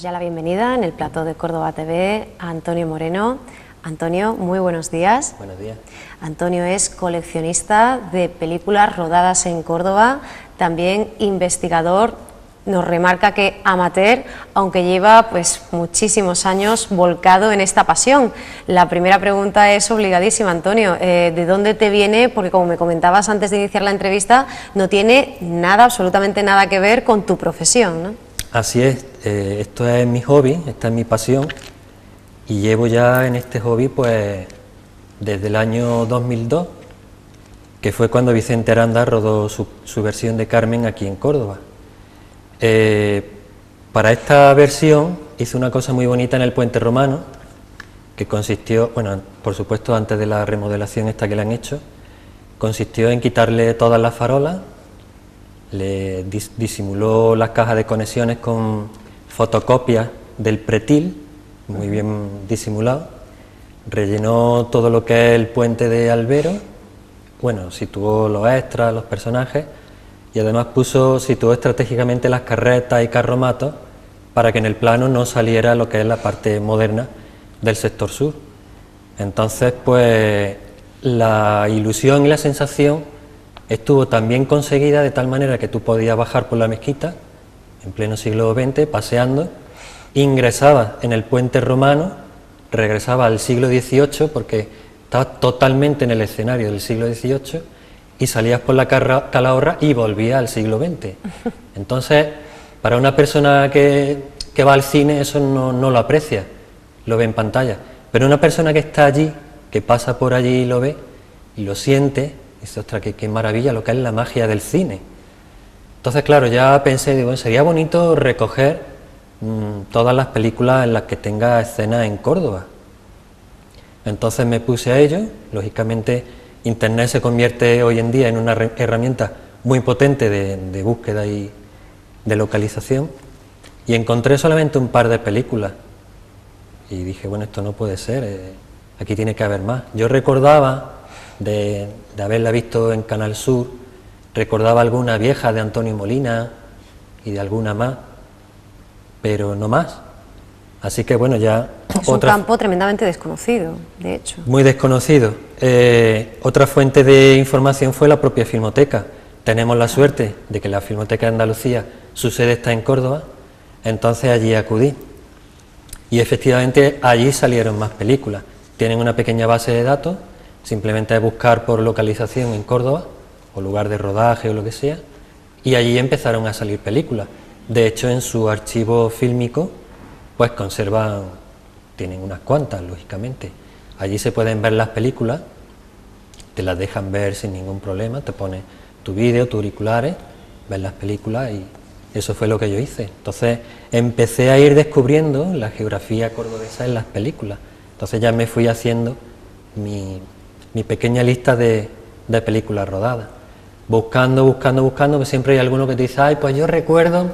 damos ya la bienvenida en el plató de Córdoba TV a Antonio Moreno. Antonio, muy buenos días. Buenos días. Antonio es coleccionista de películas rodadas en Córdoba, también investigador, nos remarca que amateur, aunque lleva pues muchísimos años volcado en esta pasión. La primera pregunta es obligadísima, Antonio, ¿de dónde te viene? Porque como me comentabas antes de iniciar la entrevista, no tiene nada, absolutamente nada que ver con tu profesión, ¿no? Así es, esto es mi hobby, esta es mi pasión y llevo ya en este hobby pues desde el año 2002, que fue cuando Vicente Aranda rodó su versión de Carmen aquí en Córdoba. Para esta versión hice una cosa muy bonita en el Puente Romano, que consistió, bueno, por supuesto antes de la remodelación esta que le han hecho, consistió en quitarle todas las farolas, le disimuló las cajas de conexiones con fotocopias del pretil, muy bien disimulado, rellenó todo lo que es el puente de Albero, bueno, situó los extras, los personajes, y además situó estratégicamente las carretas y carromatos para que en el plano no saliera lo que es la parte moderna del sector sur. Entonces, pues, la ilusión y la sensación estuvo también conseguida de tal manera que tú podías bajar por la mezquita, en pleno siglo XX, paseando, ingresabas en el puente romano, regresabas al siglo XVIII, porque estabas totalmente en el escenario del siglo XVIII, y salías por la Calahorra y volvías al siglo XX. Entonces, para una persona que va al cine eso no lo aprecia, lo ve en pantalla, pero una persona que está allí, que pasa por allí y lo ve, y lo siente, dice, ostras, qué maravilla lo que es la magia del cine. Entonces, claro, ya pensé, digo, sería bonito recoger todas las películas en las que tenga escenas en Córdoba. Entonces me puse a ello. Lógicamente Internet se convierte hoy en día en una herramienta muy potente de búsqueda y de localización, y encontré solamente un par de películas y dije, bueno, esto no puede ser, aquí tiene que haber más. Yo recordaba de haberla visto en Canal Sur, recordaba alguna vieja de Antonio Molina y de alguna más, pero no más. Así que bueno, ya... Es un campo tremendamente desconocido, de hecho. Muy desconocido. Otra fuente de información fue la propia Filmoteca. Tenemos la suerte de que la Filmoteca de Andalucía, su sede está en Córdoba, entonces allí acudí. Y efectivamente allí salieron más películas. Tienen una pequeña base de datos, simplemente es buscar por localización en Córdoba, o lugar de rodaje o lo que sea, y allí empezaron a salir películas. De hecho, en su archivo fílmico, pues tienen unas cuantas, lógicamente. Allí se pueden ver las películas, te las dejan ver sin ningún problema, te pones tu vídeo, tus auriculares, ves las películas y eso fue lo que yo hice. Entonces empecé a ir descubriendo la geografía cordobesa en las películas. Entonces ya me fui haciendo mi pequeña lista de películas rodadas. Buscando, que siempre hay alguno que te dice, ay, pues yo recuerdo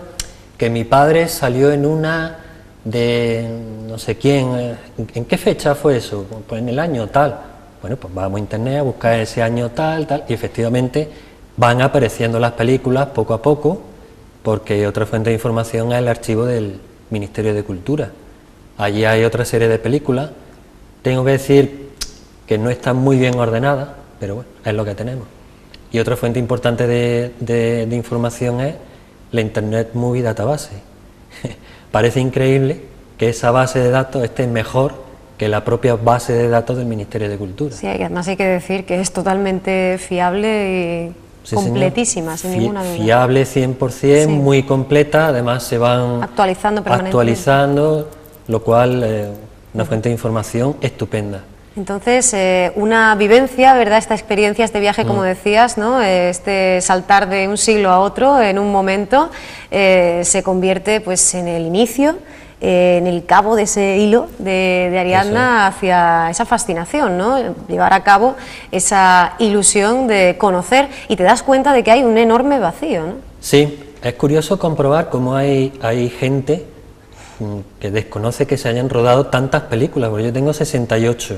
que mi padre salió en una de no sé quién, ¿en qué fecha fue eso? Pues en el año tal. Bueno, pues vamos a internet a buscar ese año tal, y efectivamente van apareciendo las películas poco a poco, porque otra fuente de información es el archivo del Ministerio de Cultura. Allí hay otra serie de películas, tengo que decir que no están muy bien ordenadas, pero bueno, es lo que tenemos. Y otra fuente importante de información es la Internet Movie Database. Parece increíble que esa base de datos esté mejor que la propia base de datos del Ministerio de Cultura. Sí, además hay que decir que es totalmente fiable y completísima, sin ninguna duda. Fiable 100%, sí. Muy completa, además se van actualizando, lo cual una fuente de información estupenda. Entonces, una vivencia, ¿verdad? Esta experiencia, este viaje, como decías, ¿no? Este saltar de un siglo a otro en un momento, se convierte pues en el inicio, en el cabo de ese hilo de Ariadna hacia esa fascinación, ¿no? Llevar a cabo esa ilusión de conocer, y te das cuenta de que hay un enorme vacío, ¿no? Sí, es curioso comprobar cómo hay gente que desconoce que se hayan rodado tantas películas, porque yo tengo 68.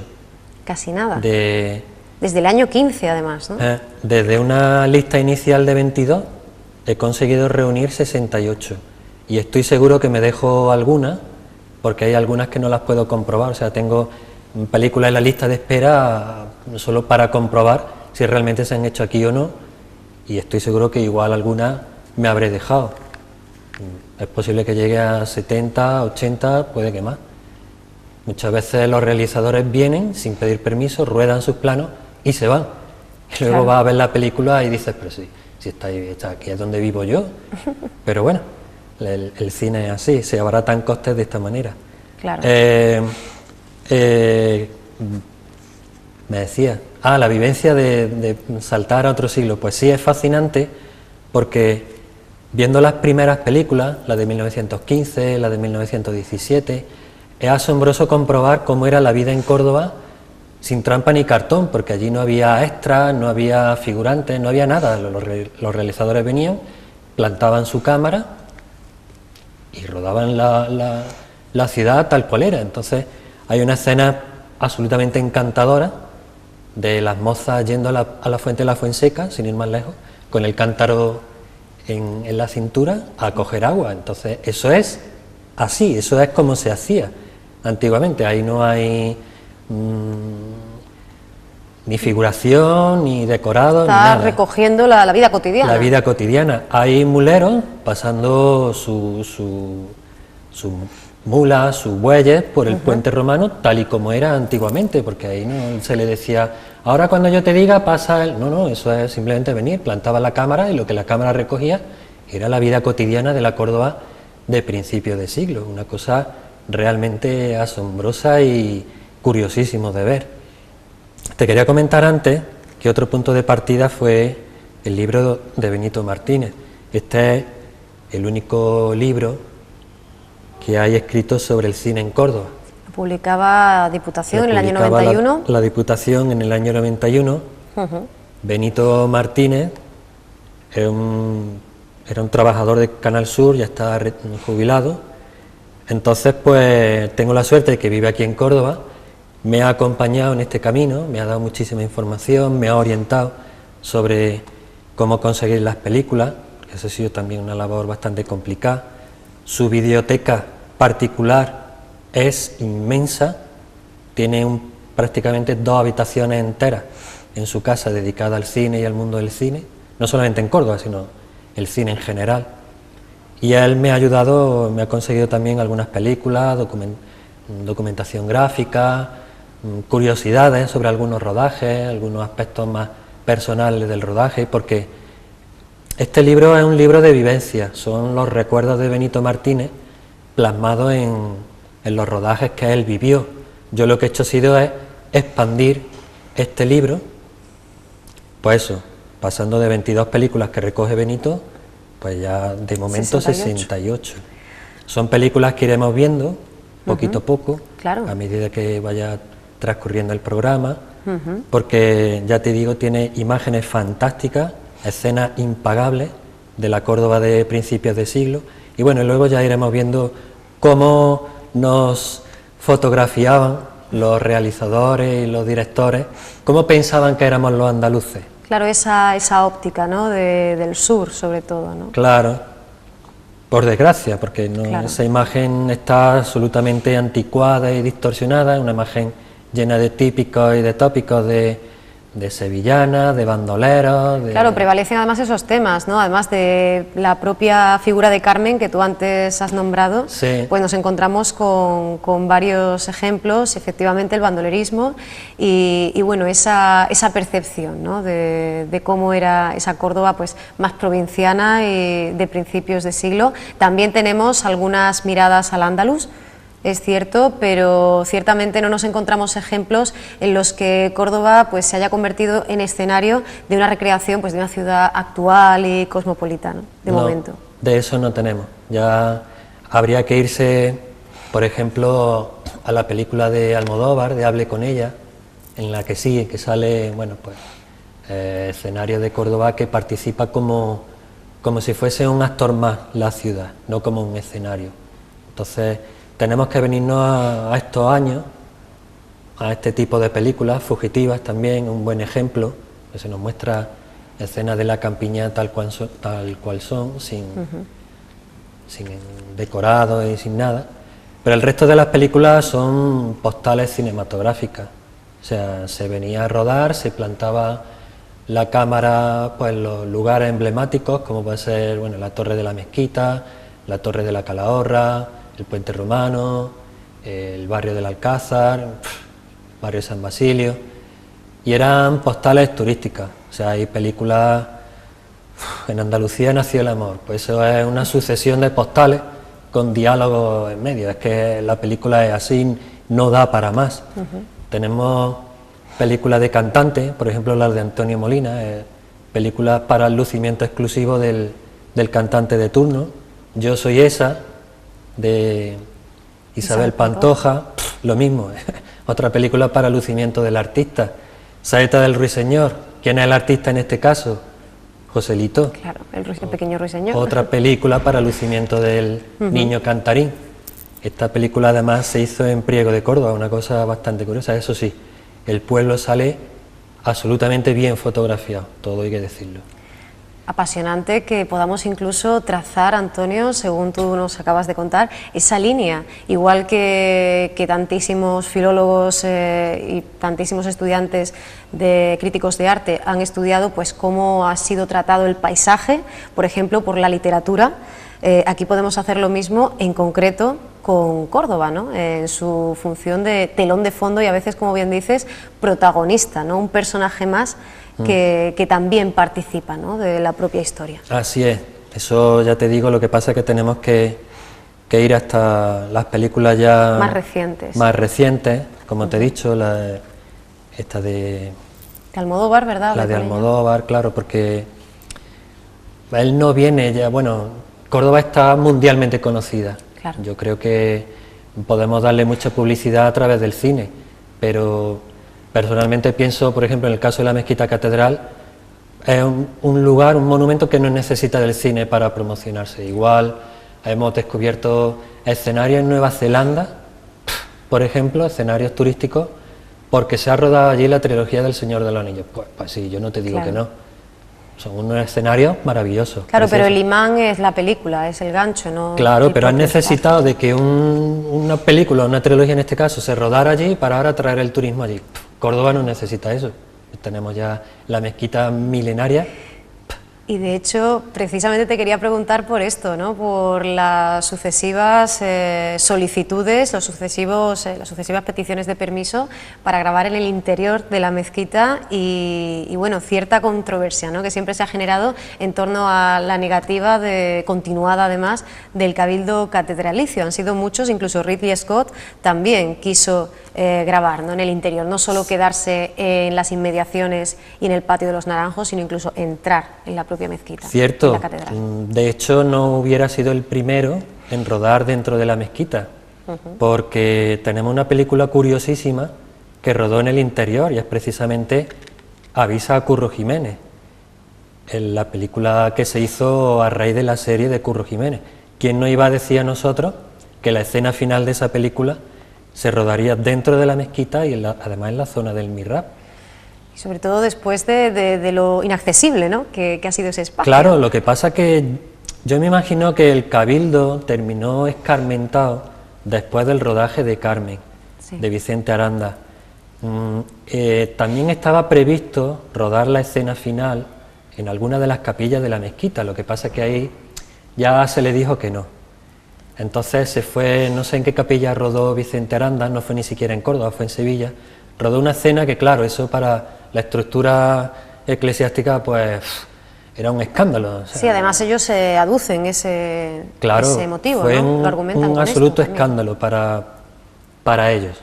Casi nada. Desde el año 15, además, ¿no? Desde una lista inicial de 22 he conseguido reunir 68. y estoy seguro que me dejo algunas, porque hay algunas que no las puedo comprobar, o sea, tengo películas en la lista de espera solo para comprobar si realmente se han hecho aquí o no, y estoy seguro que igual algunas me habré dejado. Es posible que llegue a 70, 80, puede que más. Muchas veces los realizadores vienen sin pedir permiso, ruedan sus planos y se van. Y luego vas a ver la película y dices, pero si está aquí es donde vivo yo. Pero bueno, el cine es así, se abaratan costes de esta manera. Claro. Me decía, la vivencia de saltar a otro siglo. Pues sí, es fascinante porque viendo las primeras películas, la de 1915, la de 1917, es asombroso comprobar cómo era la vida en Córdoba sin trampa ni cartón, porque allí no había extras, no había figurantes, no había nada. Los realizadores venían, plantaban su cámara y rodaban la ciudad tal cual era. Entonces hay una escena absolutamente encantadora de las mozas yendo a la fuente de la Fuenseca, sin ir más lejos, con el cántaro en la cintura a coger agua. Entonces eso es así, eso es como se hacía antiguamente. Ahí no hay ni figuración, ni decorado, ni nada. Está recogiendo la vida cotidiana. La vida cotidiana. Hay muleros pasando sus mulas, sus bueyes por el puente romano, tal y como era antiguamente, porque ahí no se le decía, ahora cuando yo te diga pasa el... No, eso es simplemente venir, plantaba la cámara y lo que la cámara recogía era la vida cotidiana de la Córdoba de principios de siglo, una cosa realmente asombrosa y curiosísimo de ver. Te quería comentar antes que otro punto de partida fue el libro de Benito Martínez. Este es el único libro que hay escrito sobre el cine en Córdoba. Lo publicaba Diputación en el año 91. La Diputación en el año 91. Benito Martínez era un trabajador de Canal Sur, ya está jubilado. Entonces, pues tengo la suerte de que vive aquí en Córdoba, me ha acompañado en este camino, me ha dado muchísima información, me ha orientado sobre cómo conseguir las películas, que eso ha sido también una labor bastante complicada. Su biblioteca particular es inmensa, tiene prácticamente 2 habitaciones enteras en su casa dedicada al cine y al mundo del cine, no solamente en Córdoba, sino el cine en general. Y él me ha ayudado, me ha conseguido también algunas películas, documentación gráfica, curiosidades sobre algunos rodajes, algunos aspectos más personales del rodaje, porque este libro es un libro de vivencia, son los recuerdos de Benito Martínez plasmados en los rodajes que él vivió. Yo lo que he hecho ha sido expandir este libro, pues eso, pasando de 22 películas que recoge Benito, pues ya de momento 68. Son películas que iremos viendo poquito a poco, claro, a medida que vaya transcurriendo el programa, porque ya te digo, tiene imágenes fantásticas, escenas impagables de la Córdoba de principios de siglo, y bueno, luego ya iremos viendo cómo nos fotografiaban los realizadores y los directores, cómo pensaban que éramos los andaluces. Claro, esa óptica, ¿no?, del sur, sobre todo, ¿no? Claro, por desgracia, porque no, claro, esa imagen está absolutamente anticuada y distorsionada, es una imagen llena de típicos y de tópicos de sevillanas, de bandoleros... Claro, prevalecen además esos temas, ¿no? Además de la propia figura de Carmen, que tú antes has nombrado, sí, pues nos encontramos con varios ejemplos, efectivamente el bandolerismo y bueno, esa percepción, ¿no?, de cómo era esa Córdoba pues más provinciana y de principios de siglo. También tenemos algunas miradas al andaluz, es cierto, pero ciertamente no nos encontramos ejemplos en los que Córdoba pues se haya convertido en escenario de una recreación pues de una ciudad actual y cosmopolitana, de momento. De eso no tenemos. Ya habría que irse, por ejemplo, a la película de Almodóvar, de Hable con ella, en la que sí, que sale, bueno, pues escenario de Córdoba que participa como si fuese un actor más la ciudad, no como un escenario. Entonces tenemos que venirnos a estos años, a este tipo de películas, Fugitivas también, un buen ejemplo, que se nos muestra escenas de la campiña tal cual son, sin decorado y sin nada, pero el resto de las películas son postales cinematográficas. O sea, se venía a rodar, se plantaba la cámara pues, en los lugares emblemáticos, como puede ser bueno, la Torre de la Mezquita, la Torre de la Calahorra, el Puente Romano, el barrio del Alcázar, barrio San Basilio, y eran postales turísticas. O sea, hay películas, en Andalucía nació el amor, pues eso es una sucesión de postales con diálogos en medio, es que la película es así, no da para más. Tenemos películas de cantantes, por ejemplo las de Antonio Molina, películas para el lucimiento exclusivo del cantante de turno. Yo soy esa, de Isabel Pantoja, lo mismo, otra película para el lucimiento del artista. Saeta del Ruiseñor, ¿quién es el artista en este caso? Joselito. Claro, el pequeño Ruiseñor. Otra película para el lucimiento del niño cantarín. Esta película además se hizo en Priego de Córdoba, una cosa bastante curiosa, eso sí, el pueblo sale absolutamente bien fotografiado, todo hay que decirlo. Apasionante que podamos incluso trazar, Antonio, según tú nos acabas de contar, esa línea, igual que tantísimos filólogos y tantísimos estudiantes de críticos de arte han estudiado pues cómo ha sido tratado el paisaje, por ejemplo, por la literatura. Aquí podemos hacer lo mismo, en concreto con Córdoba, ¿no? En su función de telón de fondo y a veces, como bien dices, protagonista, ¿no? Un personaje más que también participa, ¿no? De la propia historia. Así es, eso ya te digo, lo que pasa es que tenemos que ir hasta las películas ya más recientes, como te he dicho, esta de Almodóvar, ¿verdad? La de Almodóvar, claro, porque él no viene ya, bueno, Córdoba está mundialmente conocida. Claro. Yo creo que podemos darle mucha publicidad a través del cine, pero personalmente pienso, por ejemplo, en el caso de la Mezquita Catedral, es un lugar, un monumento que no necesita del cine para promocionarse. Igual hemos descubierto escenarios en Nueva Zelanda, por ejemplo, escenarios turísticos, porque se ha rodado allí la trilogía del Señor de los Anillos. Pues sí, yo no te digo que no. Son unos escenarios maravillosos. Claro, preciosos. Pero el imán es la película, es el gancho, ¿no? Claro, pero han necesitado de que una película, una trilogía en este caso, se rodara allí para ahora traer el turismo allí. Córdoba no necesita eso. Tenemos ya la mezquita milenaria. Y de hecho, precisamente te quería preguntar por esto, ¿no? Por las sucesivas solicitudes, las sucesivas peticiones de permiso para grabar en el interior de la mezquita y bueno, cierta controversia, ¿no? Que siempre se ha generado en torno a la negativa continuada además del Cabildo Catedralicio. Han sido muchos, incluso Ridley Scott también quiso grabar, ¿no? En el interior, no solo quedarse en las inmediaciones y en el patio de los Naranjos, sino incluso entrar en la propia mezquita. Cierto, la catedral. De hecho no hubiera sido el primero en rodar dentro de la mezquita, porque tenemos una película curiosísima que rodó en el interior y es precisamente Avisa a Curro Jiménez, la película que se hizo a raíz de la serie de Curro Jiménez. ¿Quién nos iba a decir a nosotros que la escena final de esa película se rodaría dentro de la mezquita y además en la zona del mihrab? Y sobre todo después de lo inaccesible, ¿no? que ha sido ese espacio. Claro, lo que pasa que yo me imagino que el Cabildo terminó escarmentado después del rodaje de Carmen, sí, de Vicente Aranda. También estaba previsto rodar la escena final en alguna de las capillas de la mezquita, lo que pasa es que ahí ya se le dijo que no. Entonces se fue, no sé en qué capilla rodó Vicente Aranda, no fue ni siquiera en Córdoba, fue en Sevilla. Rodó una escena que, claro, eso para la estructura eclesiástica, pues era un escándalo. O sea, sí, además ellos se aducen ese motivo, fue ¿no? Lo argumentan un absoluto escándalo para ellos.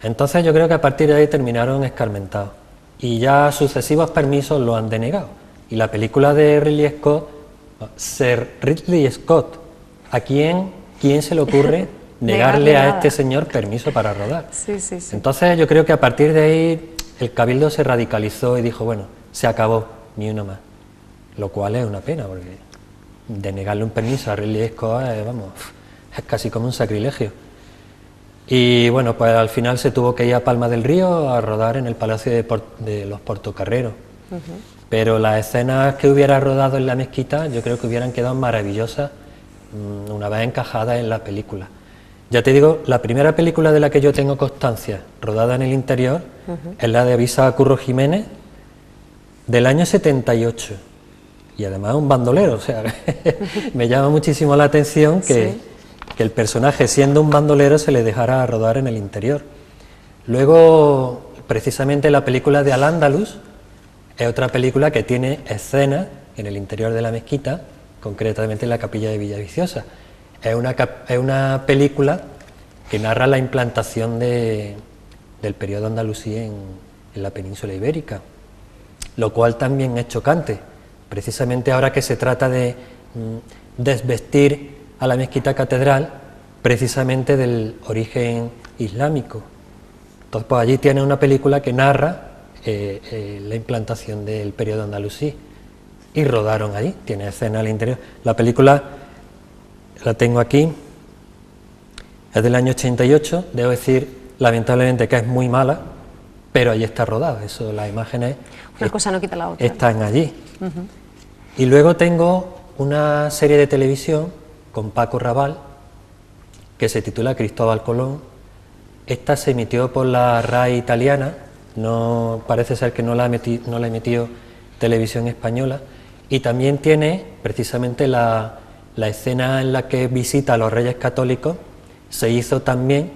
Entonces yo creo que a partir de ahí terminaron escarmentados. Y ya sucesivos permisos lo han denegado. Y la película de Ridley Scott, Sir Ridley Scott, ¿a quién se le ocurre negarle a este señor permiso para rodar? Sí, sí, sí. Entonces yo creo que a partir de ahí el Cabildo se radicalizó y dijo, bueno, se acabó, ni uno más. Lo cual es una pena, porque denegarle un permiso a Ridley Scott es casi como un sacrilegio. Y bueno, pues al final se tuvo que ir a Palma del Río a rodar en el Palacio de los Portocarreros. Pero las escenas que hubiera rodado en la mezquita yo creo que hubieran quedado maravillosas una vez encajada en la película. Ya te digo, la primera película de la que yo tengo constancia, rodada en el interior, es la de Avisa a Curro Jiménez, del año 78. Y además un bandolero, o sea, me llama muchísimo la atención que el personaje, siendo un bandolero, se le dejara rodar en el interior. Luego, precisamente la película de Al-Ándalus es otra película que tiene escenas en el interior de la mezquita, concretamente en la capilla de Villaviciosa. Es una película que narra la implantación del periodo andalusí en la península ibérica, lo cual también es chocante, precisamente ahora que se trata de desvestir a la mezquita catedral precisamente del origen islámico. Entonces, pues allí tiene una película que narra la implantación del periodo andalusí y rodaron allí, tiene escena al interior. La película la tengo aquí, es del año 88, debo decir lamentablemente que es muy mala, pero allí está rodada, eso, las imágenes una cosa no quita la otra, están allí. Y luego tengo una serie de televisión con Paco Raval que se titula Cristóbal Colón. Esta se emitió por la RAI italiana, no parece ser que no la emitió Televisión Española, y también tiene precisamente la escena en la que visita a los Reyes Católicos, se hizo también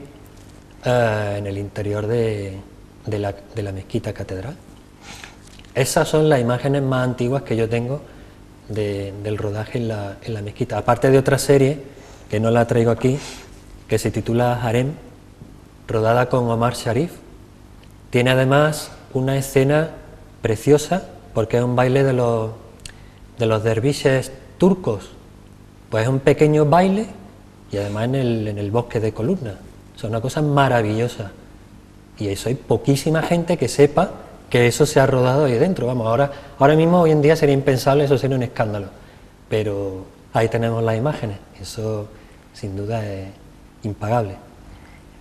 en el interior de la mezquita catedral. Esas son las imágenes más antiguas que yo tengo del rodaje en la mezquita, aparte de otra serie que no la traigo aquí, que se titula Harem, rodada con Omar Sharif. Tiene además una escena preciosa porque es un baile de los derviches turcos, pues es un pequeño baile y además en el bosque de columnas. Es una cosa maravillosa y eso hay poquísima gente que sepa que eso se ha rodado ahí dentro. Vamos, ahora mismo, hoy en día sería impensable, eso sería un escándalo, pero ahí tenemos las imágenes, eso sin duda es impagable.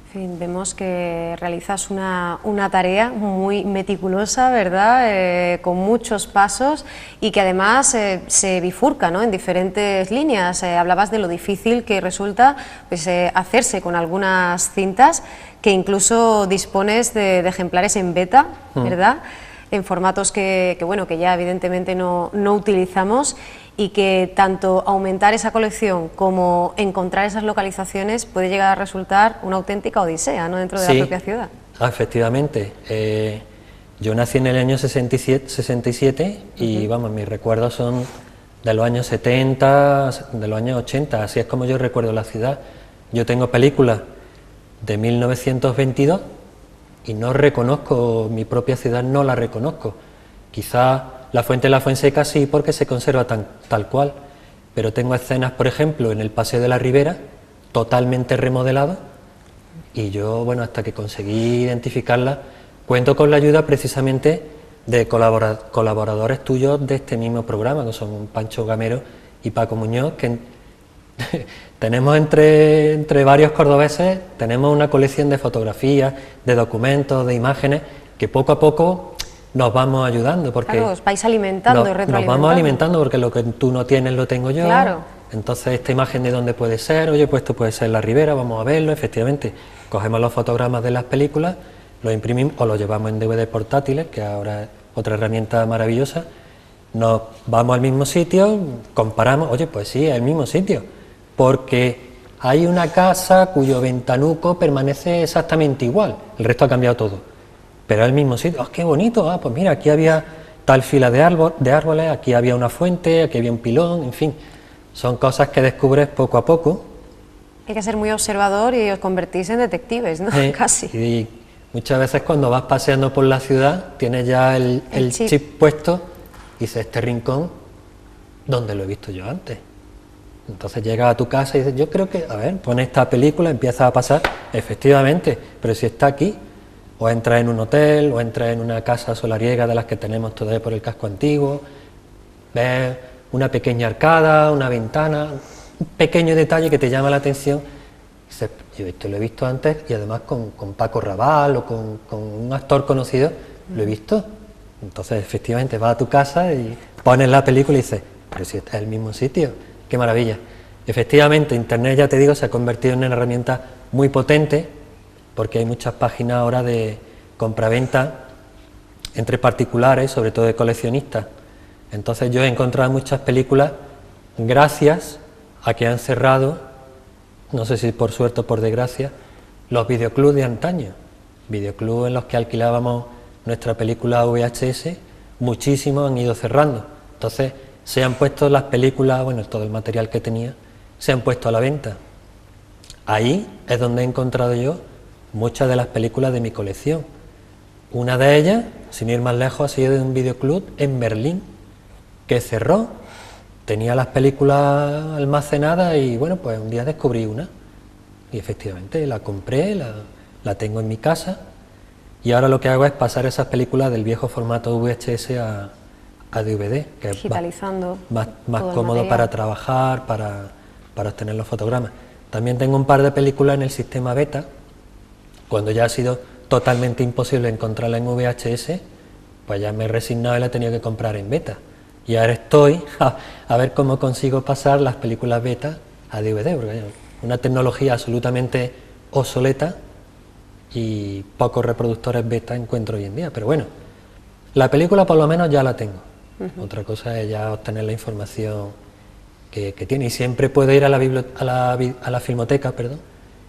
En fin, vemos que realizas una tarea muy meticulosa, ¿verdad? Con muchos pasos y que además se bifurca, ¿no?, en diferentes líneas. Hablabas de lo difícil que resulta pues, hacerse con algunas cintas, que incluso dispones de ejemplares en beta, ¿verdad? En formatos que ya evidentemente no utilizamos, y que tanto aumentar esa colección como encontrar esas localizaciones puede llegar a resultar una auténtica odisea, ¿no?, dentro de la propia ciudad. Efectivamente. Yo nací en el año 67 y vamos, mis recuerdos son de los años 70, de los años 80, así es como yo recuerdo la ciudad. Yo tengo películas de 1922 y no reconozco mi propia ciudad, no la reconozco. Quizá la Fuente de la Fuenseca sí, porque se conserva tal cual, pero tengo escenas, por ejemplo, en el Paseo de la Ribera, totalmente remodelado, y yo, bueno, hasta que conseguí identificarla, cuento con la ayuda precisamente de colaboradores tuyos de este mismo programa, que son Pancho Gamero y Paco Muñoz, que tenemos entre varios cordobeses, tenemos una colección de fotografías, de documentos, de imágenes, que poco a poco nos vamos ayudando, porque claro, os vais alimentando y retroalimentando. Nos vamos alimentando, porque lo que tú no tienes lo tengo yo. Claro. Entonces, esta imagen de dónde puede ser, oye, pues esto puede ser la Ribera, vamos a verlo. Efectivamente, cogemos los fotogramas de las películas, los imprimimos o los llevamos en DVD portátiles, que ahora es otra herramienta maravillosa. Nos vamos al mismo sitio, comparamos, oye, pues sí, es el mismo sitio, porque hay una casa cuyo ventanuco permanece exactamente igual, el resto ha cambiado todo, pero es el mismo sitio. ¡Oh, qué bonito! Pues mira, aquí había tal fila de árboles, aquí había una fuente, aquí había un pilón, en fin, son cosas que descubres poco a poco. Hay que ser muy observador y os convertís en detectives, ¿no? Casi. Y muchas veces cuando vas paseando por la ciudad tienes ya el chip puesto y dices, este rincón, ¿dónde lo he visto yo antes? Entonces llegas a tu casa y dices, yo creo que, a ver, pones esta película, empiezas a pasar, efectivamente, pero si está aquí, o entras en un hotel, o entras en una casa solariega de las que tenemos todavía por el casco antiguo, ves una pequeña arcada, una ventana, un pequeño detalle que te llama la atención, y dices, yo esto lo he visto antes, y además con Paco Raval o con un actor conocido, lo he visto. Entonces, efectivamente, vas a tu casa y pones la película y dices, pero si este es el mismo sitio, qué maravilla. Efectivamente, Internet, ya te digo, se ha convertido en una herramienta muy potente, porque hay muchas páginas ahora de compraventa entre particulares, sobre todo de coleccionistas. Entonces yo he encontrado muchas películas gracias a que han cerrado, no sé si por suerte o por desgracia, los videoclubs de antaño, videoclubs en los que alquilábamos nuestra película VHS, muchísimos han ido cerrando. Entonces se han puesto las películas, bueno, todo el material que tenía, se han puesto a la venta. Ahí es donde he encontrado yo muchas de las películas de mi colección. Una de ellas, sin ir más lejos, ha sido de un videoclub en Berlín, que cerró. Tenía las películas almacenadas y bueno, pues un día descubrí una. Y efectivamente la compré, la tengo en mi casa. Y ahora lo que hago es pasar esas películas del viejo formato VHS a DVD, que digitalizando es más cómodo para trabajar, para obtener los fotogramas. También tengo un par de películas en el sistema beta, cuando ya ha sido totalmente imposible encontrarla en VHS, pues ya me he resignado y la he tenido que comprar en beta. Y ahora estoy a ver cómo consigo pasar las películas beta a DVD, porque es una tecnología absolutamente obsoleta y pocos reproductores beta encuentro hoy en día. Pero bueno, la película por lo menos ya la tengo. Otra cosa es ya obtener la información que tiene. Y siempre puedo ir a la filmoteca, perdón.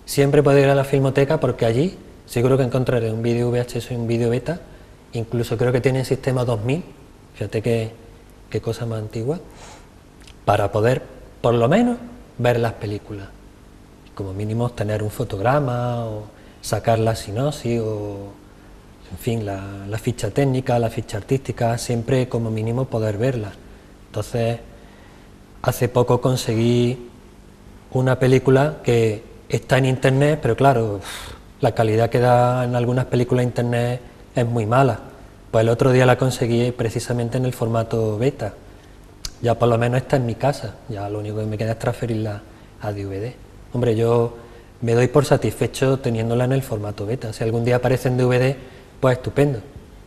Siempre puedo ir a la filmoteca porque allí seguro que encontraré un vídeo VHS y un vídeo beta. Incluso creo que tienen sistema 2000, fíjate qué cosa más antigua, para poder por lo menos ver las películas. Como mínimo obtener un fotograma o sacar la sinopsis o en fin, la ficha técnica, la ficha artística, siempre como mínimo poder verla. Entonces, hace poco conseguí una película que está en internet, pero claro, la calidad que da en algunas películas internet es muy mala. Pues el otro día la conseguí precisamente en el formato beta. Ya por lo menos está en mi casa, ya lo único que me queda es transferirla a DVD. Hombre, yo me doy por satisfecho teniéndola en el formato beta. Si algún día aparece en DVD, pues estupendo.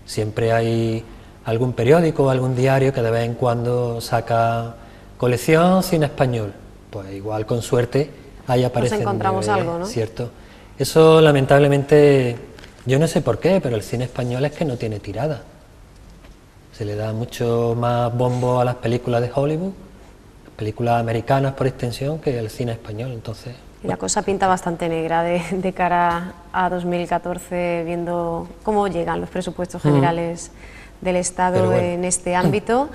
Siempre hay algún periódico o algún diario que de vez en cuando saca colección cine español. Pues igual con suerte ahí aparece. Nos encontramos en DVD, algo, ¿no? ¿cierto? Eso lamentablemente, yo no sé por qué, pero el cine español es que no tiene tirada. Se le da mucho más bombo a las películas de Hollywood, películas americanas por extensión, que al cine español, entonces... Y la cosa pinta bastante negra de cara a 2014, viendo cómo llegan los presupuestos generales del Estado bueno, en este ámbito.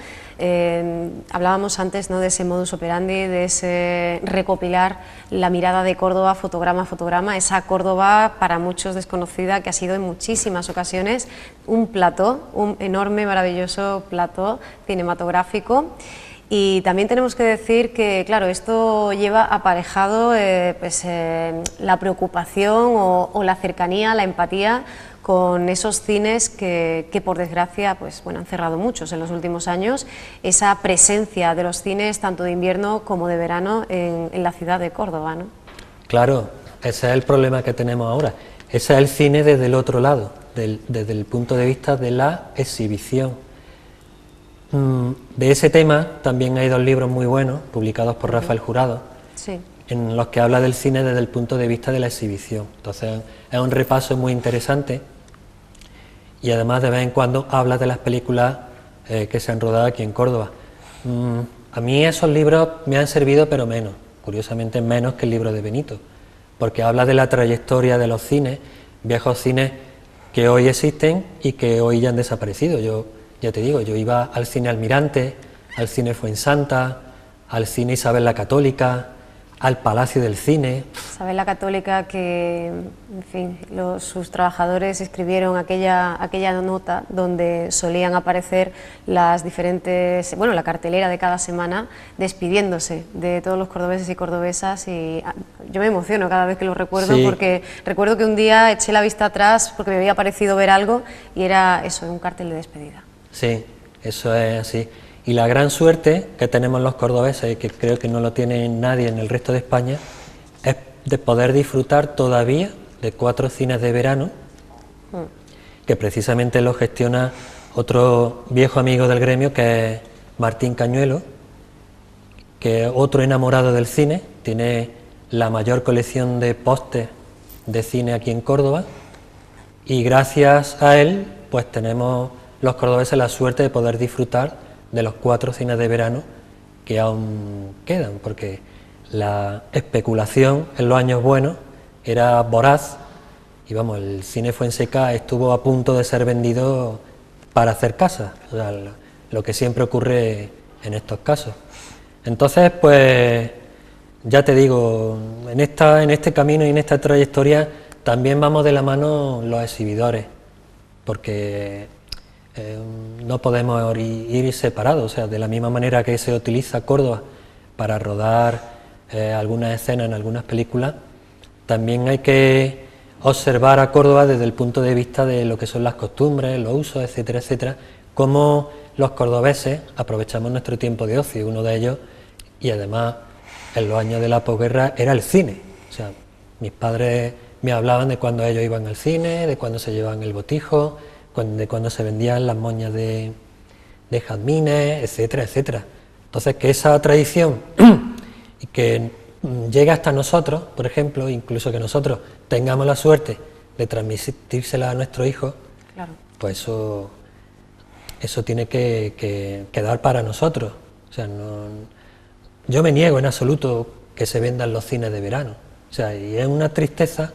Hablábamos antes, ¿no?, de ese modus operandi, de ese recopilar la mirada de Córdoba, fotograma a fotograma, esa Córdoba para muchos desconocida, que ha sido en muchísimas ocasiones un plató, un enorme, maravilloso plató cinematográfico. Y también tenemos que decir que, claro, esto lleva aparejado la preocupación o la cercanía, la empatía con esos cines que por desgracia pues, bueno, han cerrado muchos en los últimos años, esa presencia de los cines tanto de invierno como de verano en la ciudad de Córdoba, ¿no? Claro, ese es el problema que tenemos ahora. Ese es el cine desde el otro lado, desde el punto de vista de la exhibición. De ese tema también hay dos libros muy buenos, publicados por Rafael Jurado, sí, en los que habla del cine desde el punto de vista de la exhibición. Entonces es un repaso muy interesante y además de vez en cuando habla de las películas que se han rodado aquí en Córdoba. A mí esos libros me han servido, pero menos, curiosamente menos que el libro de Benito, porque habla de la trayectoria de los cines, viejos cines que hoy existen y que hoy ya han desaparecido. Ya te digo, yo iba al cine Almirante, al cine Fuensanta, al cine Isabel la Católica, al Palacio del Cine. Isabel la Católica, que, en fin, sus trabajadores escribieron aquella nota donde solían aparecer las diferentes, bueno, la cartelera de cada semana, despidiéndose de todos los cordobeses y cordobesas, y yo me emociono cada vez que lo recuerdo, sí, porque recuerdo que un día eché la vista atrás porque me había parecido ver algo y era eso, un cartel de despedida. Sí, eso es así. Y la gran suerte que tenemos los cordobeses, y que creo que no lo tiene nadie en el resto de España, es de poder disfrutar todavía de 4 cines de verano, que precisamente lo gestiona otro viejo amigo del gremio, que es Martín Cañuelo, que es otro enamorado del cine, tiene la mayor colección de pósters de cine aquí en Córdoba, y gracias a él pues tenemos los cordobeses la suerte de poder disfrutar de los 4 cines de verano que aún quedan, porque la especulación en los años buenos era voraz y vamos, el cine Fuenseca estuvo a punto de ser vendido para hacer casa, o sea, lo que siempre ocurre en estos casos. Entonces, pues ya te digo, en este camino y en esta trayectoria también vamos de la mano los exhibidores, porque no podemos ir separados, o sea, de la misma manera que se utiliza Córdoba para rodar algunas escenas en algunas películas, también hay que observar a Córdoba desde el punto de vista de lo que son las costumbres, los usos, etcétera, etcétera, cómo los cordobeses aprovechamos nuestro tiempo de ocio, uno de ellos, y además en los años de la posguerra, era el cine. O sea, mis padres me hablaban de cuando ellos iban al cine, de cuando se llevaban el botijo, de cuando se vendían las moñas de jazmines, etcétera, etcétera. Entonces, que esa tradición y que llegue hasta nosotros, por ejemplo, incluso que nosotros tengamos la suerte de transmitírsela a nuestros hijos, claro, pues eso tiene que dar para nosotros. O sea, yo me niego en absoluto que se vendan los cines de verano. O sea, y es una tristeza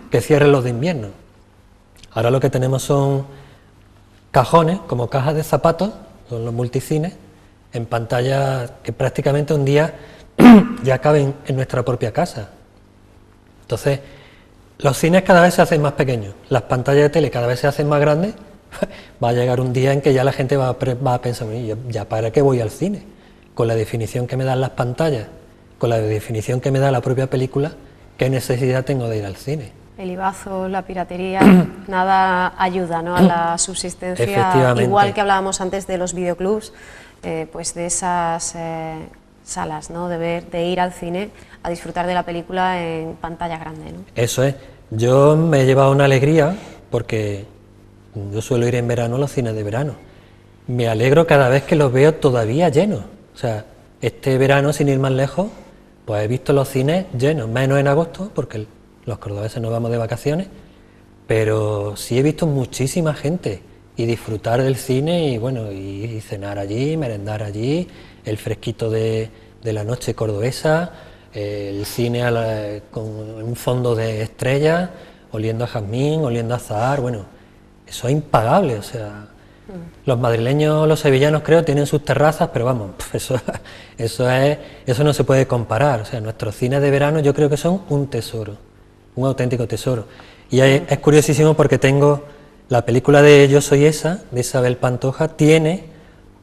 que cierren los de invierno. Ahora lo que tenemos son cajones, como cajas de zapatos, son los multicines, en pantalla que prácticamente un día ya caben en nuestra propia casa. Entonces, los cines cada vez se hacen más pequeños, las pantallas de tele cada vez se hacen más grandes. Va a llegar un día en que ya la gente va a pensar, ¿ya para qué voy al cine? Con la definición que me dan las pantallas, con la definición que me da la propia película, ¿qué necesidad tengo de ir al cine? El IVAZO, la piratería, nada ayuda, ¿no?, a la subsistencia, igual que hablábamos antes de los videoclubs, pues de esas salas, ¿no?, de ir al cine a disfrutar de la película en pantalla grande, ¿no? Eso es. Yo me he llevado una alegría porque yo suelo ir en verano a los cines de verano. Me alegro cada vez que los veo todavía llenos. O sea, este verano, sin ir más lejos, pues he visto los cines llenos, menos en agosto, porque los cordobeses nos vamos de vacaciones, pero sí he visto muchísima gente y disfrutar del cine y bueno, y cenar allí, merendar allí, el fresquito de la noche cordobesa, el cine con un fondo de estrellas, oliendo a jazmín, oliendo a azahar, bueno, eso es impagable, o sea, los madrileños, los sevillanos creo, tienen sus terrazas, pero vamos, eso no se puede comparar, o sea, nuestros cines de verano yo creo que son un tesoro, un auténtico tesoro. Y es curiosísimo porque tengo la película de Yo soy esa, de Isabel Pantoja, tiene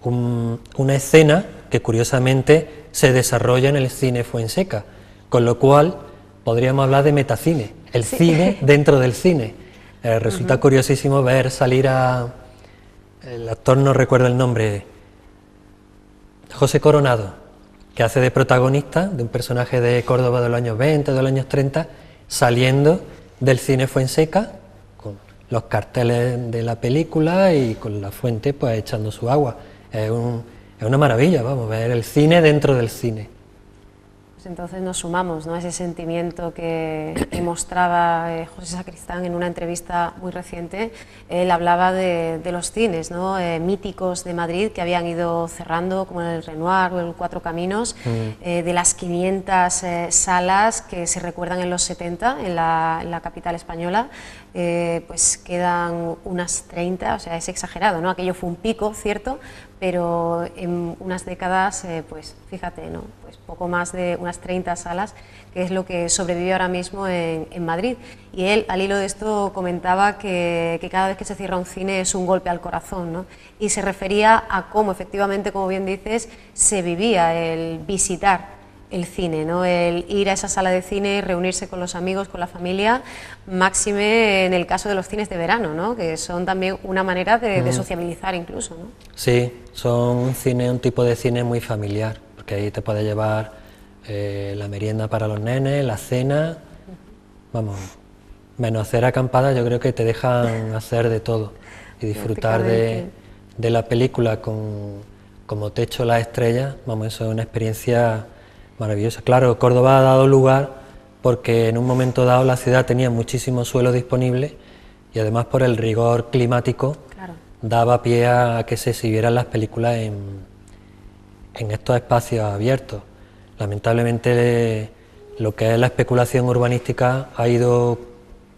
una escena que curiosamente se desarrolla en el cine Fuenseca, con lo cual podríamos hablar de metacine, el cine dentro del cine. Resulta curiosísimo ver salir el actor no recuerdo el nombre, José Coronado, que hace de protagonista de un personaje de Córdoba de los años 20, de los años 30, saliendo del cine Fuenseca, con los carteles de la película y con la fuente pues echando su agua. Es una maravilla, vamos, ver el cine dentro del cine. Pues entonces nos sumamos, ¿no?, a ese sentimiento que mostraba José Sacristán en una entrevista muy reciente. Él hablaba de los cines, ¿no?, míticos de Madrid que habían ido cerrando, como el Renoir o el Cuatro Caminos, de las 500 salas que se recuerdan en los 70 en la capital española, pues quedan unas 30, o sea, es exagerado, ¿no? Aquello fue un pico, cierto, pero en unas décadas, pues fíjate, ¿no?, pues poco más de unas 30 salas, que es lo que sobrevive ahora mismo en Madrid. Y él, al hilo de esto, comentaba que cada vez que se cierra un cine es un golpe al corazón, ¿no? Y se refería a cómo, efectivamente, como bien dices, se vivía el visitar el cine, ¿no?, el ir a esa sala de cine, reunirse con los amigos, con la familia, máxime en el caso de los cines de verano, ¿no?, que son también una manera de sociabilizar incluso, ¿no? Sí, son un tipo de cine muy familiar, porque ahí te puedes llevar la merienda para los nenes, la cena, vamos, menos hacer acampada, yo creo que te dejan hacer de todo y disfrutar de la película con como techo las estrellas, vamos, eso es una experiencia maravillosa. Claro, Córdoba ha dado lugar porque en un momento dado la ciudad tenía muchísimo suelo disponible y además por el rigor climático Claro. daba pie a que se exhibieran las películas en estos espacios abiertos. Lamentablemente lo que es la especulación urbanística ha ido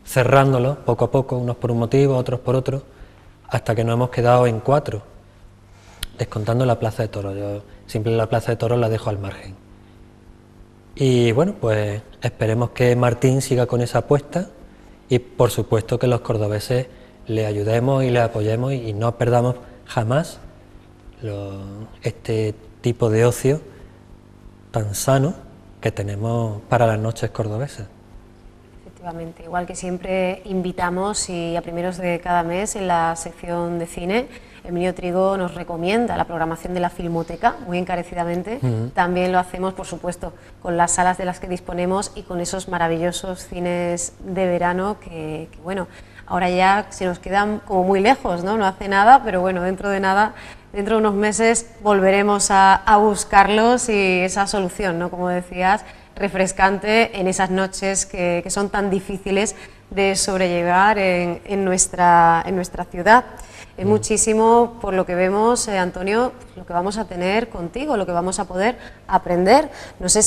cerrándolo poco a poco, unos por un motivo, otros por otro, hasta que nos hemos quedado en 4, descontando la Plaza de Toros. Yo siempre la Plaza de Toros la dejo al margen. Y bueno, pues esperemos que Martín siga con esa apuesta y por supuesto que los cordobeses le ayudemos y le apoyemos y no perdamos jamás este tipo de ocio tan sano que tenemos para las noches cordobesas. Efectivamente, igual que siempre invitamos y a primeros de cada mes en la sección de cine, Emilio Trigo nos recomienda la programación de la Filmoteca, muy encarecidamente. También lo hacemos, por supuesto, con las salas de las que disponemos y con esos maravillosos cines de verano que bueno, ahora ya se nos quedan como muy lejos, ¿no? No hace nada, pero bueno, dentro de nada, dentro de unos meses volveremos a buscarlos y esa solución, ¿no? Como decías, refrescante en esas noches que son tan difíciles de sobrellevar en nuestra ciudad. Es muchísimo, por lo que vemos, Antonio, lo que vamos a tener contigo, lo que vamos a poder aprender. No sé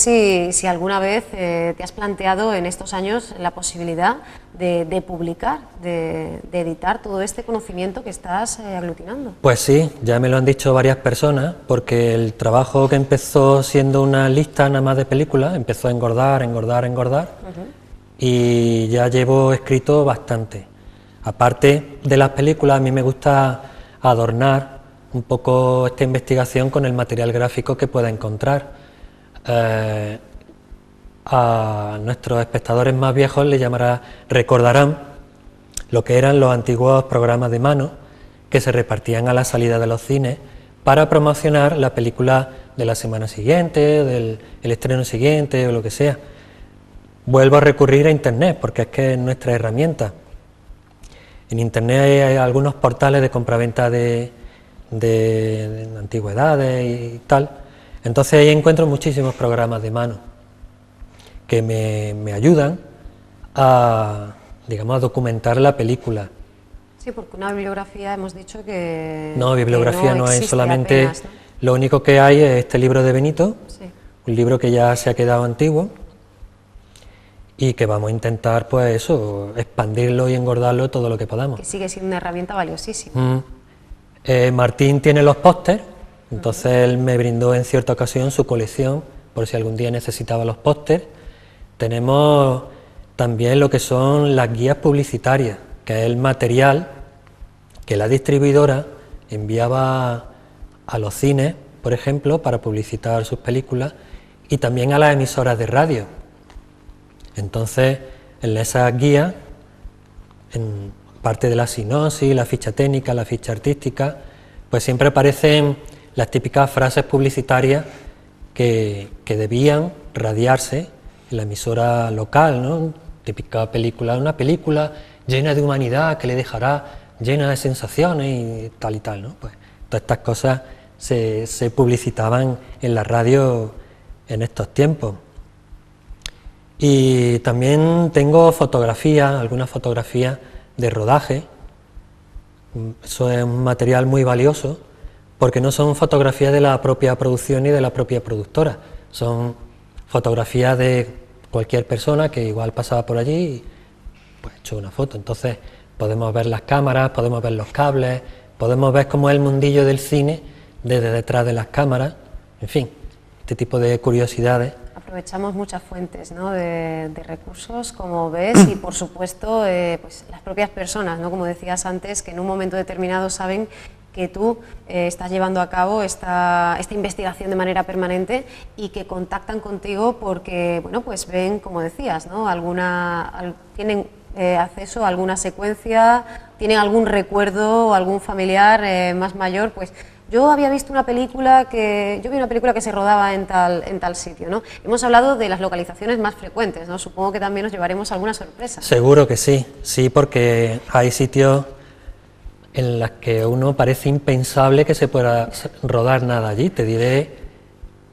si alguna vez te has planteado en estos años la posibilidad de publicar, de editar todo este conocimiento que estás aglutinando. Pues sí, ya me lo han dicho varias personas, porque el trabajo que empezó siendo una lista nada más de películas, empezó a engordar, y ya llevo escrito bastante. Aparte de las películas, a mí me gusta adornar un poco esta investigación con el material gráfico que pueda encontrar. A nuestros espectadores más viejos recordarán lo que eran los antiguos programas de mano que se repartían a la salida de los cines para promocionar la película de la semana siguiente, del estreno siguiente o lo que sea. Vuelvo a recurrir a Internet porque es que es nuestra herramienta. En Internet hay algunos portales de compraventa de antigüedades y tal. Entonces ahí encuentro muchísimos programas de mano que me ayudan a, digamos, a documentar la película. Sí, porque una bibliografía hemos dicho que... No, bibliografía no hay, solamente apenas, ¿no? Lo único que hay es este libro de Benito, Sí. un libro que ya se ha quedado antiguo y que vamos a intentar, pues eso, expandirlo y engordarlo todo lo que podamos. Que sigue siendo una herramienta valiosísima. Martín tiene los pósters, entonces él me brindó en cierta ocasión su colección, por si algún día necesitaba los pósters. Tenemos también lo que son las guías publicitarias, que es el material que la distribuidora enviaba a los cines, por ejemplo, para publicitar sus películas, y también a las emisoras de radio. Entonces, en esas guías, en parte de la sinopsis, la ficha técnica, la ficha artística, pues siempre aparecen las típicas frases publicitarias que debían radiarse en la emisora local, ¿no? Típica película, una película llena de humanidad que le dejará llena de sensaciones y tal, ¿no? Pues todas estas cosas se publicitaban en la radio en estos tiempos. Y también tengo fotografías, algunas fotografías de rodaje. Eso es un material muy valioso porque no son fotografías de la propia producción ni de la propia productora, son fotografías de cualquier persona que igual pasaba por allí y pues hecho una foto. Entonces podemos ver las cámaras, podemos ver los cables, podemos ver cómo es el mundillo del cine desde detrás de las cámaras, en fin, este tipo de curiosidades. Aprovechamos muchas fuentes, ¿no? de recursos, como ves, y por supuesto pues las propias personas, ¿no? Como decías antes, que en un momento determinado saben que tú estás llevando a cabo esta investigación de manera permanente y que contactan contigo porque, bueno, pues ven, como decías, ¿no? Tienen acceso a alguna secuencia, tienen algún recuerdo o algún familiar más mayor, pues yo había visto una película que se rodaba en tal sitio, ¿no? Hemos hablado de las localizaciones más frecuentes, ¿no? Supongo que también nos llevaremos alguna sorpresa. Seguro que sí, sí, porque hay sitios en las que uno parece impensable que se pueda rodar nada allí. Te diré,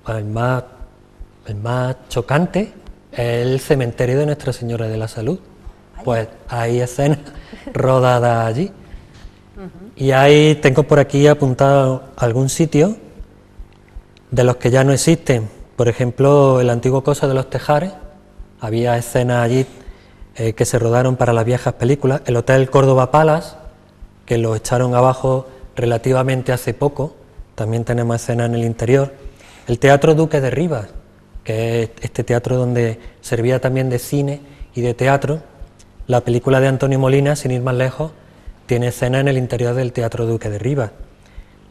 el más chocante es el cementerio de Nuestra Señora de la Salud. Pues hay escenas rodadas allí. Y ahí tengo por aquí apuntado algún sitio de los que ya no existen. Por ejemplo, el antiguo Coso de los Tejares, había escenas allí que se rodaron para las viejas películas. El Hotel Córdoba Palace, que lo echaron abajo relativamente hace poco, también tenemos escenas en el interior. El Teatro Duque de Rivas, que es este teatro donde servía también de cine y de teatro. La película de Antonio Molina, sin ir más lejos, tiene escena en el interior del Teatro Duque de Rivas.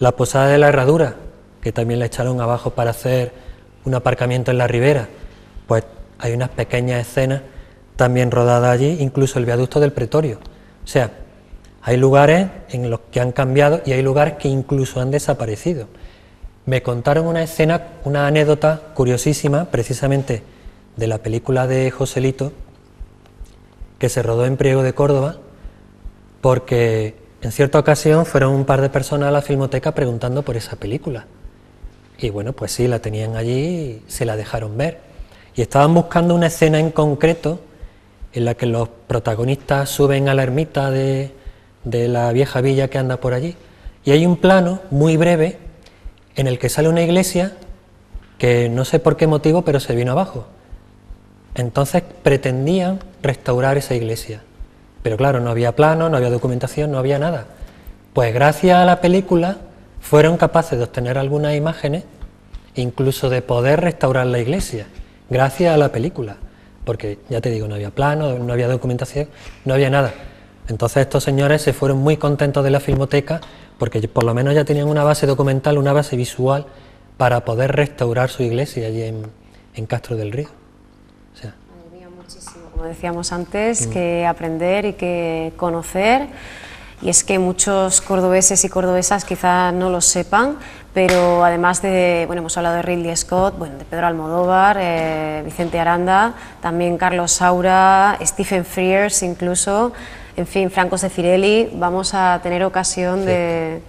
La Posada de la Herradura, que también la echaron abajo para hacer un aparcamiento en la ribera, pues hay unas pequeñas escenas también rodadas allí, incluso el viaducto del Pretorio. O sea, hay lugares en los que han cambiado y hay lugares que incluso han desaparecido. Me contaron una escena, una anécdota curiosísima, precisamente de la película de Joselito, que se rodó en Priego de Córdoba, porque en cierta ocasión fueron un par de personas a la Filmoteca preguntando por esa película. Y bueno, pues sí, la tenían allí y se la dejaron ver. Y estaban buscando una escena en concreto en la que los protagonistas suben a la ermita de la vieja villa que anda por allí. Y hay un plano muy breve en el que sale una iglesia que no sé por qué motivo, pero se vino abajo. Entonces pretendían restaurar esa iglesia. Pero claro, no había plano, no había documentación, no había nada. Pues gracias a la película fueron capaces de obtener algunas imágenes, incluso de poder restaurar la iglesia, gracias a la película. Porque ya te digo, no había plano, no había documentación, no había nada. Entonces estos señores se fueron muy contentos de la Filmoteca porque por lo menos ya tenían una base documental, una base visual para poder restaurar su iglesia allí en Castro del Río. O sea, muchísimo, como decíamos antes, que aprender y que conocer. Y es que muchos cordobeses y cordobesas quizá no lo sepan, pero además de, bueno, hemos hablado de Ridley Scott, bueno, de Pedro Almodóvar, Vicente Aranda, también Carlos Saura, Stephen Frears incluso, en fin, Franco Zeffirelli. Vamos a tener ocasión de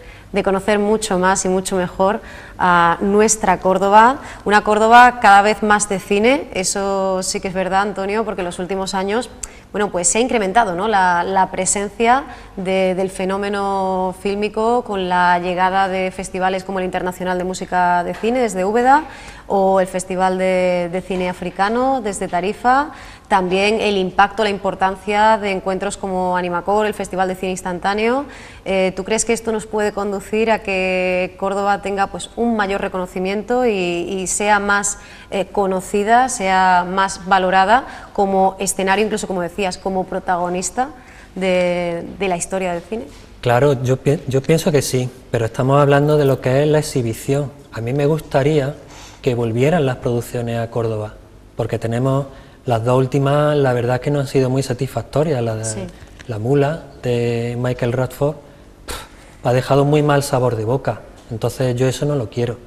conocer mucho más y mucho mejor a nuestra Córdoba, una Córdoba cada vez más de cine. Eso sí que es verdad, Antonio, porque en los últimos años, bueno, pues se ha incrementado, ¿no?, la presencia del fenómeno fílmico con la llegada de festivales como el Internacional de Música de Cine desde Úbeda o el Festival de Cine Africano desde Tarifa. También el impacto, la importancia de encuentros como Animacor, el Festival de Cine Instantáneo. ¿Tú crees que esto nos puede conducir a que Córdoba tenga pues un mayor reconocimiento y sea más conocida, sea más valorada como escenario, incluso como decías, como protagonista de la historia del cine? Claro, yo pienso que sí, pero estamos hablando de lo que es la exhibición. A mí me gustaría que volvieran las producciones a Córdoba, porque tenemos las dos últimas, la verdad es que no han sido muy satisfactorias. La de La Mula, de Michael Radford, ha dejado muy mal sabor de boca. Entonces yo eso no lo quiero.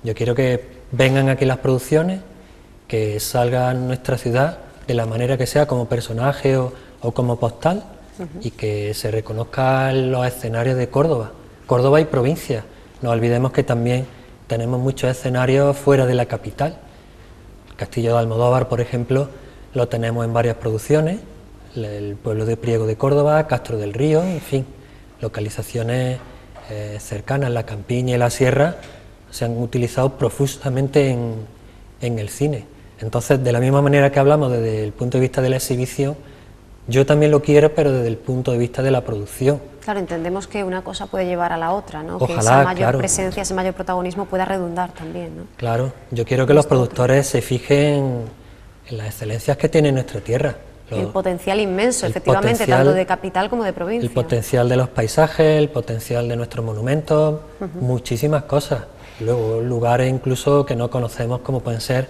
Yo quiero que vengan aquí las producciones, que salgan nuestra ciudad de la manera que sea, como personaje o como postal, y que se reconozcan los escenarios de Córdoba, Córdoba y provincia. No olvidemos que también tenemos muchos escenarios fuera de la capital. El Castillo de Almodóvar, por ejemplo, lo tenemos en varias producciones, el pueblo de Priego de Córdoba, Castro del Río, en fin, localizaciones cercanas, la Campiña y la Sierra se han utilizado profusamente en el cine. Entonces, de la misma manera que hablamos desde el punto de vista de la exhibición, yo también lo quiero, pero desde el punto de vista de la producción. Claro, entendemos que una cosa puede llevar a la otra, ¿no? Ojalá, que esa mayor presencia, ese mayor protagonismo pueda redundar también, ¿no? Claro, yo quiero que los productores se fijen en las excelencias que tiene nuestra tierra. El potencial inmenso, efectivamente, tanto de capital como de provincia. El potencial de los paisajes, el potencial de nuestros monumentos, muchísimas cosas. Luego lugares incluso que no conocemos, como pueden ser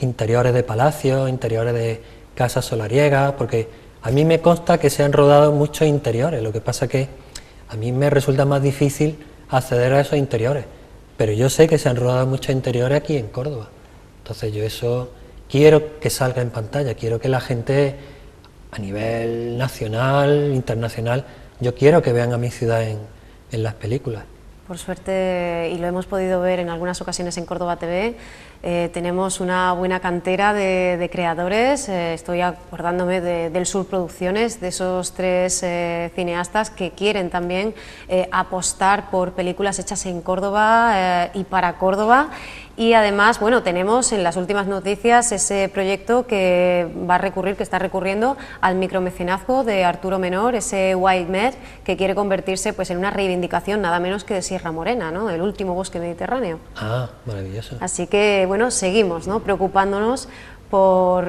interiores de palacios, interiores de casas solariegas, porque a mí me consta que se han rodado muchos interiores. Lo que pasa que a mí me resulta más difícil acceder a esos interiores, pero yo sé que se han rodado muchos interiores aquí en Córdoba. Entonces yo eso quiero que salga en pantalla, quiero que la gente a nivel nacional, internacional, yo quiero que vean a mi ciudad en las películas. Por suerte, y lo hemos podido ver en algunas ocasiones en Córdoba TV, tenemos una buena cantera de creadores. Estoy acordándome del Sur Producciones, de esos 3 cineastas que quieren también apostar por películas hechas en Córdoba y para Córdoba. Y además, bueno, tenemos en las últimas noticias ese proyecto que va a recurrir, que está recurriendo al micromecenazgo de Arturo Menor, ese White Med, que quiere convertirse pues en una reivindicación nada menos que de Sierra Morena, ¿no?, el último bosque mediterráneo. Ah, maravilloso. Así que, bueno, seguimos, ¿no?, preocupándonos por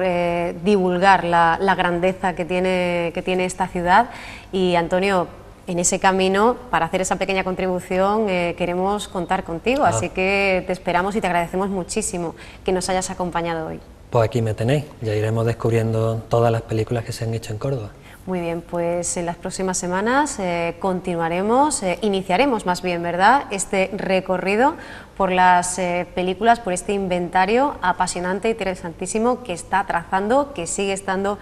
divulgar la grandeza que tiene esta ciudad. Y, Antonio, en ese camino, para hacer esa pequeña contribución, queremos contar contigo, así que te esperamos y te agradecemos muchísimo que nos hayas acompañado hoy. Pues aquí me tenéis, ya iremos descubriendo todas las películas que se han hecho en Córdoba. Muy bien, pues en las próximas semanas continuaremos, iniciaremos más bien, ¿verdad?, este recorrido por las películas, por este inventario apasionante, interesantísimo que está trazando, que sigue estando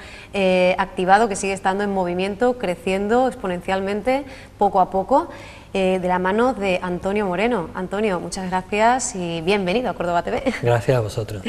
activado, que sigue estando en movimiento, creciendo exponencialmente, poco a poco, de la mano de Antonio Moreno. Antonio, muchas gracias y bienvenido a Córdoba TV. Gracias a vosotros.